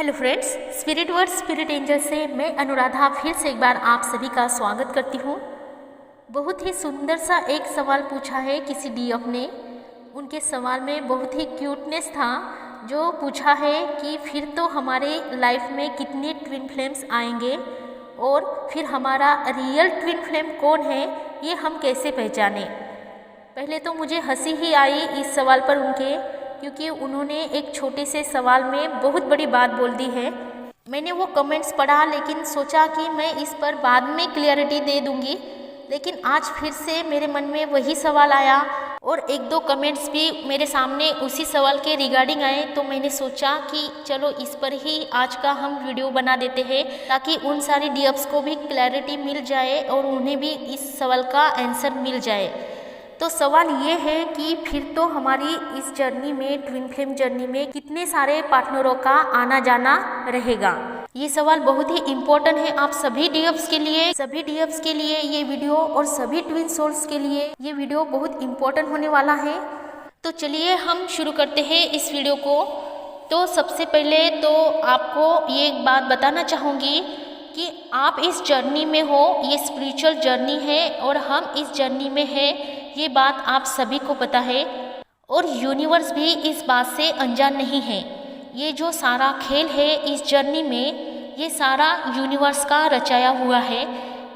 Hello friends, spirit word spirit angel से मैं अनुराधा फिर से एक बार आप सभी का स्वागत करती हूँ। बहुत ही सुंदर सा एक सवाल पूछा है किसी डीएफ ने। उनके सवाल में बहुत ही क्यूटनेस था, जो पूछा है कि फिर तो हमारे लाइफ में कितने ट्विन फ्लेम्स आएंगे और फिर हमारा रियल ट्विन फ्लेम कौन है, ये हम कैसे पहचाने। पहले तो मुझे हंसी ही आई इस सवाल पर उनके, क्योंकि उन्होंने एक छोटे से सवाल में बहुत बड़ी बात बोल दी है। मैंने वो कमेंट्स पढ़ा, लेकिन सोचा कि मैं इस पर बाद में क्लियरिटी दे दूंगी, लेकिन आज फिर से मेरे मन में वही सवाल आया और एक दो कमेंट्स भी मेरे सामने उसी सवाल के रिगार्डिंग आए। तो मैंने सोचा कि चलो इस पर ही आज का हम वीडियो बना देते हैं, ताकि उन सारी डीएफ्स को भी क्लैरिटी मिल जाए और उन्हें भी इस सवाल का आंसर मिल जाए। तो सवाल ये है कि फिर तो हमारी इस जर्नी में, ट्विन फ्लेम जर्नी में, कितने सारे पार्टनरों का आना जाना रहेगा। ये सवाल बहुत ही इम्पोर्टेंट है आप सभी डीएफ्स के लिए, ये वीडियो और सभी ट्विन सोल्स के लिए ये वीडियो बहुत इम्पोर्टेंट होने वाला है। तो चलिए हम शुरू करते हैं इस वीडियो को। तो सबसे पहले तो आपको ये एक बात बताना चाहूँगी कि आप इस जर्नी में हो, ये स्पिरिचुअल जर्नी है और हम इस जर्नी में हैं, ये बात आप सभी को पता है और यूनिवर्स भी इस बात से अनजान नहीं है। ये जो सारा खेल है इस जर्नी में, ये सारा यूनिवर्स का रचाया हुआ है।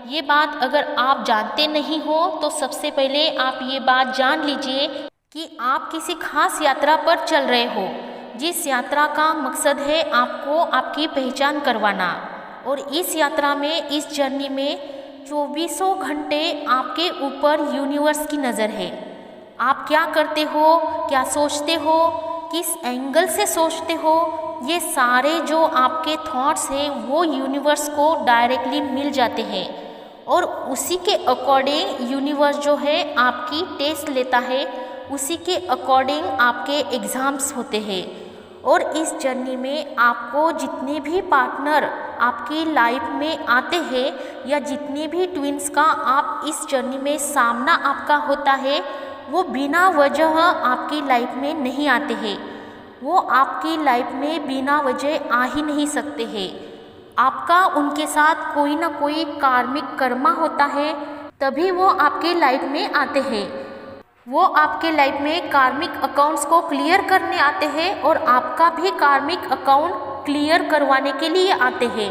ये बात अगर आप जानते नहीं हो तो सबसे पहले आप ये बात जान लीजिए कि आप किसी खास यात्रा पर चल रहे हो, जिस यात्रा का मकसद है आपको आपकी पहचान करवाना। और इस यात्रा में, इस जर्नी में 24 घंटे आपके ऊपर यूनिवर्स की नज़र है। आप क्या करते हो, क्या सोचते हो, किस एंगल से सोचते हो, ये सारे जो आपके थॉट्स हैं वो यूनिवर्स को डायरेक्टली मिल जाते हैं और उसी के अकॉर्डिंग यूनिवर्स जो है आपकी टेस्ट लेता है, उसी के अकॉर्डिंग आपके एग्ज़ाम्स होते हैं। और इस जर्नी में आपको जितने भी पार्टनर आपकी लाइफ में आते हैं या जितने भी ट्विन्स का आप इस जर्नी में सामना आपका होता है, वो बिना वजह आपकी लाइफ में नहीं आते हैं। वो आपकी लाइफ में बिना वजह आ ही नहीं सकते हैं। आपका उनके साथ कोई ना कोई कार्मिक कर्मा होता है, तभी वो आपकी लाइफ में आते हैं। वो आपके लाइफ में कार्मिक अकाउंट्स को क्लियर करने आते हैं और आपका भी कार्मिक अकाउंट क्लियर करवाने के लिए आते हैं।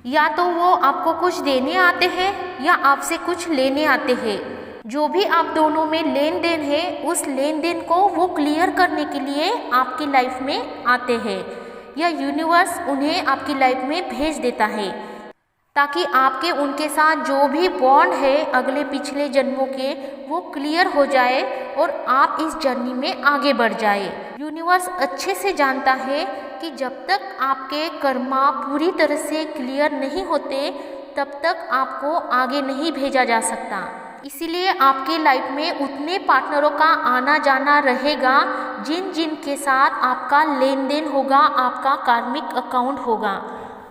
या तो वो आपको कुछ देने आते हैं या आपसे कुछ लेने आते हैं। जो भी आप दोनों में लेन देन है, उस लेन देन को वो क्लियर करने के लिए आपकी लाइफ में आते हैं या यूनिवर्स उन्हें आपकी लाइफ में भेज देता है, ताकि आपके उनके साथ जो भी बॉन्ड है अगले पिछले जन्मों के, वो क्लियर हो जाए और आप इस जर्नी में आगे बढ़ जाए। यूनिवर्स अच्छे से जानता है कि जब तक आपके कर्मा पूरी तरह से क्लियर नहीं होते, तब तक आपको आगे नहीं भेजा जा सकता। इसीलिए आपके लाइफ में उतने पार्टनरों का आना जाना रहेगा जिन जिन के साथ आपका लेन देन होगा, आपका कार्मिक अकाउंट होगा।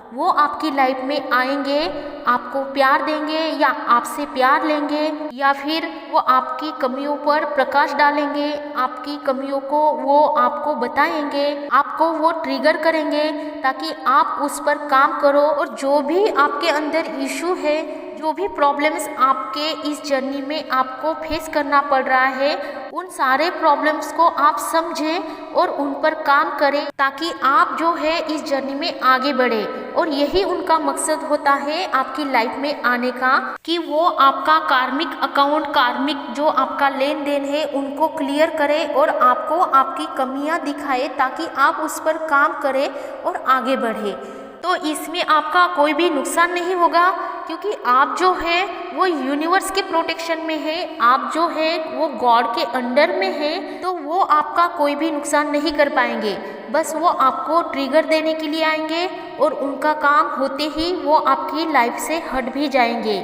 वो आपकी लाइफ में आएंगे, आपको प्यार देंगे या आपसे प्यार लेंगे, या फिर वो आपकी कमियों पर प्रकाश डालेंगे, आपकी कमियों को वो आपको बताएंगे, आपको वो ट्रिगर करेंगे ताकि आप उस पर काम करो। और जो भी आपके अंदर इशू है, जो भी प्रॉब्लम्स आपके इस जर्नी में आपको फेस करना पड़ रहा है, उन सारे प्रॉब्लम्स को आप समझें और उन पर काम करें, ताकि आप जो है इस जर्नी में आगे बढ़े। और यही उनका मकसद होता है आपकी लाइफ में आने का, कि वो आपका कार्मिक अकाउंट, कार्मिक जो आपका लेन देन है, उनको क्लियर करे और आपको आपकी कमियां दिखाए, ताकि आप उस पर काम करें और आगे बढ़े। तो इसमें आपका कोई भी नुकसान नहीं होगा, क्योंकि आप जो है वो यूनिवर्स के प्रोटेक्शन में है, आप जो है वो गॉड के अंडर में है, तो वो आपका कोई भी नुकसान नहीं कर पाएंगे। बस वो आपको ट्रिगर देने के लिए आएंगे और उनका काम होते ही वो आपकी लाइफ से हट भी जाएंगे।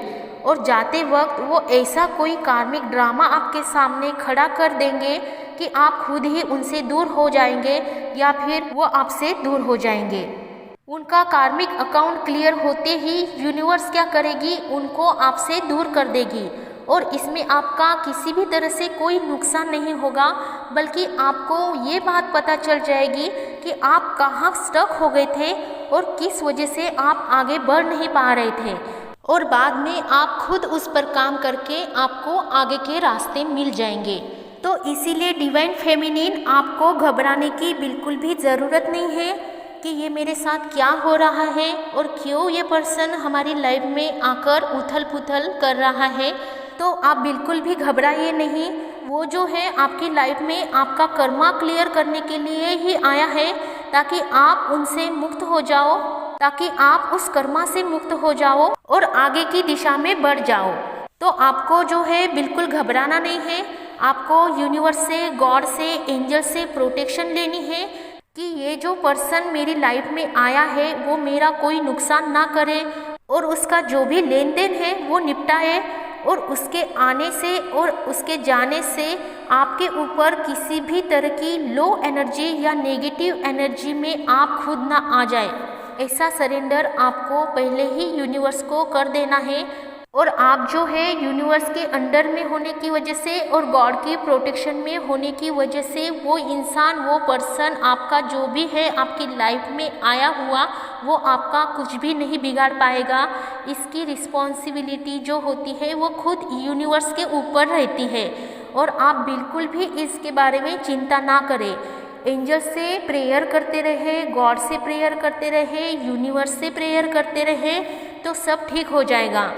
और जाते वक्त वो ऐसा कोई कार्मिक ड्रामा आपके सामने खड़ा कर देंगे कि आप खुद ही उनसे दूर हो जाएंगे या फिर वो आपसे दूर हो जाएंगे। उनका कार्मिक अकाउंट क्लियर होते ही यूनिवर्स क्या करेगी, उनको आपसे दूर कर देगी और इसमें आपका किसी भी तरह से कोई नुकसान नहीं होगा, बल्कि आपको ये बात पता चल जाएगी कि आप कहाँ स्टक हो गए थे और किस वजह से आप आगे बढ़ नहीं पा रहे थे, और बाद में आप खुद उस पर काम करके आपको आगे के रास्ते मिल जाएंगे। तो इसीलिए डिवाइन फेमिनिन, आपको घबराने की बिल्कुल भी ज़रूरत नहीं है कि ये मेरे साथ क्या हो रहा है और क्यों ये पर्सन हमारी लाइफ में आकर उथल पुथल कर रहा है। तो आप बिल्कुल भी घबराइए नहीं। वो जो है आपकी लाइफ में आपका कर्मा क्लियर करने के लिए ही आया है, ताकि आप उनसे मुक्त हो जाओ, ताकि आप उस कर्मा से मुक्त हो जाओ और आगे की दिशा में बढ़ जाओ। तो आपको जो है बिल्कुल घबराना नहीं है। आपको यूनिवर्स से, गॉड से, एंजल से प्रोटेक्शन लेनी है कि ये जो पर्सन मेरी लाइफ में आया है वो मेरा कोई नुकसान ना करे, और उसका जो भी लेन देन है वो निपटाए, और उसके आने से और उसके जाने से आपके ऊपर किसी भी तरह की लो एनर्जी या नेगेटिव एनर्जी में आप खुद ना आ जाए। ऐसा सरेंडर आपको पहले ही यूनिवर्स को कर देना है। और आप जो है यूनिवर्स के अंडर में होने की वजह से और गॉड की प्रोटेक्शन में होने की वजह से वो इंसान, वो पर्सन, आपका जो भी है आपकी लाइफ में आया हुआ, वो आपका कुछ भी नहीं बिगाड़ पाएगा। इसकी रिस्पॉन्सिबिलिटी जो होती है वो खुद यूनिवर्स के ऊपर रहती है, और आप बिल्कुल भी इसके बारे में चिंता ना करें। एंजल से प्रेयर करते रहे, गॉड से प्रेयर करते रहे, यूनिवर्स से प्रेयर करते रहे, तो सब ठीक हो जाएगा।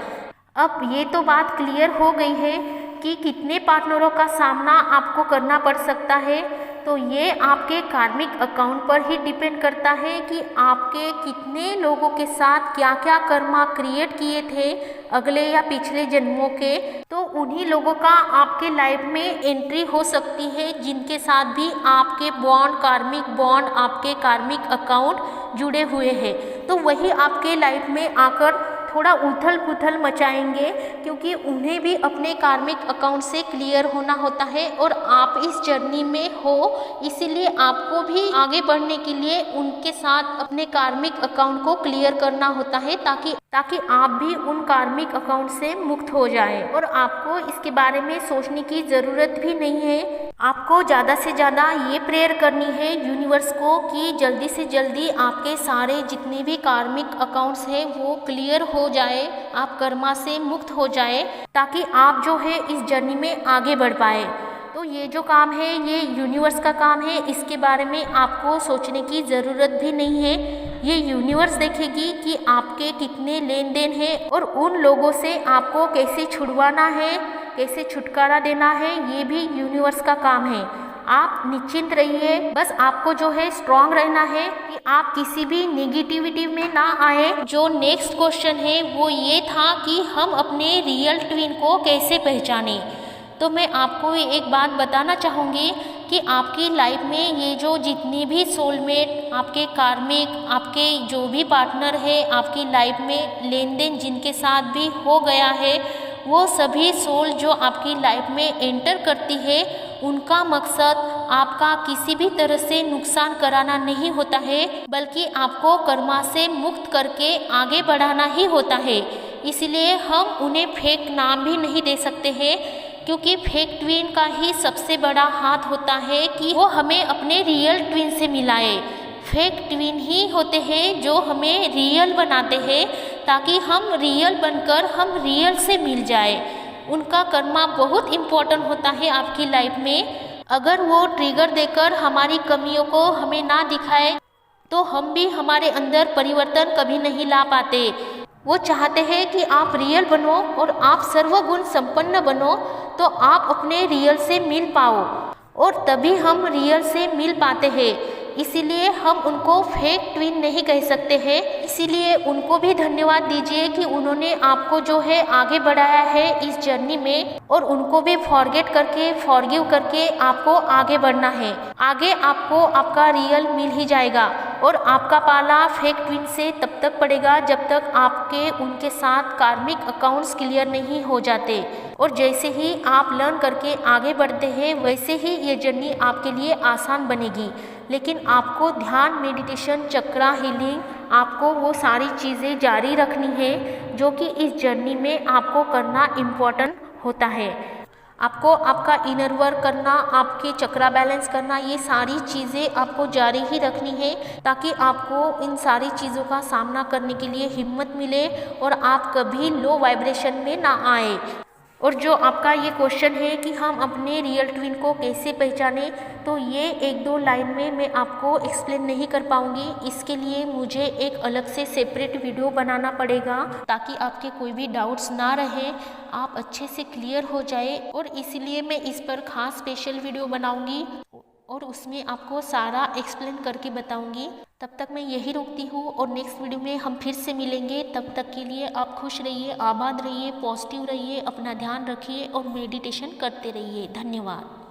अब ये तो बात क्लियर हो गई है कि कितने पार्टनरों का सामना आपको करना पड़ सकता है। तो ये आपके कार्मिक अकाउंट पर ही डिपेंड करता है कि आपके कितने लोगों के साथ क्या क्या कर्मा क्रिएट किए थे अगले या पिछले जन्मों के। तो उन्हीं लोगों का आपके लाइफ में एंट्री हो सकती है जिनके साथ भी आपके बॉन्ड, कार्मिक बॉन्ड, आपके कार्मिक अकाउंट जुड़े हुए हैं। तो वही आपके लाइफ में आकर थोड़ा उथल पुथल मचाएंगे, क्योंकि उन्हें भी अपने कार्मिक अकाउंट से क्लियर होना होता है, और आप इस जर्नी में हो, इसीलिए आपको भी आगे बढ़ने के लिए उनके साथ अपने कार्मिक अकाउंट को क्लियर करना होता है, ताकि आप भी उन कार्मिक अकाउंट से मुक्त हो जाए। और आपको इसके बारे में सोचने की ज़रूरत भी नहीं है। आपको ज़्यादा से ज़्यादा ये प्रेयर करनी है यूनिवर्स को कि जल्दी से जल्दी आपके सारे जितने भी कार्मिक अकाउंट्स हैं वो क्लियर हो जाए, आप कर्मा से मुक्त हो जाए, ताकि आप जो है इस जर्नी में आगे बढ़ पाए। तो ये जो काम है ये यूनिवर्स का काम है, इसके बारे में आपको सोचने की ज़रूरत भी नहीं है। ये यूनिवर्स देखेगी कि आपके कितने लेन देन हैं और उन लोगों से आपको कैसे छुड़वाना है, कैसे छुटकारा देना है, ये भी यूनिवर्स का काम है। आप निश्चिंत रहिए, बस आपको जो है स्ट्रांग रहना है कि आप किसी भी नेगेटिविटी में ना आए। जो नेक्स्ट क्वेश्चन है वो ये था कि हम अपने रियल ट्विन को कैसे पहचानें। तो मैं आपको एक बात बताना चाहूँगी कि आपकी लाइफ में ये जो जितनी भी सोलमेट, आपके कार्मिक, आपके जो भी पार्टनर है आपकी लाइफ में लेन देन जिनके साथ भी हो गया है, वो सभी सोल जो आपकी लाइफ में एंटर करती है, उनका मकसद आपका किसी भी तरह से नुकसान कराना नहीं होता है, बल्कि आपको कर्मा से मुक्त करके आगे बढ़ाना ही होता है। इसलिए हम उन्हें फेक नाम भी नहीं दे सकते हैं, क्योंकि फेक ट्विन का ही सबसे बड़ा हाथ होता है कि वो हमें अपने रियल ट्विन से मिलाए। फेक ट्विन ही होते हैं जो हमें रियल बनाते हैं, ताकि हम रियल बनकर हम रियल से मिल जाए। उनका कर्मा बहुत इम्पोर्टेंट होता है आपकी लाइफ में। अगर वो ट्रिगर देकर हमारी कमियों को हमें ना दिखाए तो हम भी हमारे अंदर परिवर्तन कभी नहीं ला पाते। वो चाहते हैं कि आप रियल बनो और आप सर्वगुण संपन्न बनो, तो आप अपने रियल से मिल पाओ, और तभी हम रियल से मिल पाते हैं। इसीलिए हम उनको फेक ट्विन नहीं कह सकते हैं। इसीलिए उनको भी धन्यवाद दीजिए कि उन्होंने आपको जो है आगे बढ़ाया है इस जर्नी में, और उनको भी फॉरगेट करके, फॉरगिव करके आपको आगे बढ़ना है। आगे आपको आपका रियल मिल ही जाएगा, और आपका पाला फेक ट्विन से तब तक पड़ेगा जब तक आपके उनके साथ कार्मिक अकाउंट्स क्लियर नहीं हो जाते। और जैसे ही आप लर्न करके आगे बढ़ते हैं, वैसे ही ये जर्नी आपके लिए आसान बनेगी। लेकिन आपको ध्यान, मेडिटेशन, चक्रा हीलिंग, आपको वो सारी चीज़ें जारी रखनी है जो कि इस जर्नी में आपको करना इम्पोर्टेंट होता है। आपको आपका इनर वर्क करना, आपके चक्रा बैलेंस करना, ये सारी चीज़ें आपको जारी ही रखनी है ताकि आपको इन सारी चीज़ों का सामना करने के लिए हिम्मत मिले और आप कभी लो वाइब्रेशन में ना आए। और जो आपका ये क्वेश्चन है कि हम अपने रियल ट्विन को कैसे पहचाने, तो ये 1-2 लाइन में मैं आपको एक्सप्लेन नहीं कर पाऊँगी। इसके लिए मुझे एक अलग से सेपरेट वीडियो बनाना पड़ेगा ताकि आपके कोई भी डाउट्स ना रहे, आप अच्छे से क्लियर हो जाए। और इसीलिए मैं इस पर खास स्पेशल वीडियो बनाऊँगी और उसमें आपको सारा एक्सप्लेन करके बताऊंगी। तब तक मैं यही रोकती हूँ और नेक्स्ट वीडियो में हम फिर से मिलेंगे। तब तक के लिए आप खुश रहिए, आबाद रहिए, पॉजिटिव रहिए, अपना ध्यान रखिए और मेडिटेशन करते रहिए। धन्यवाद।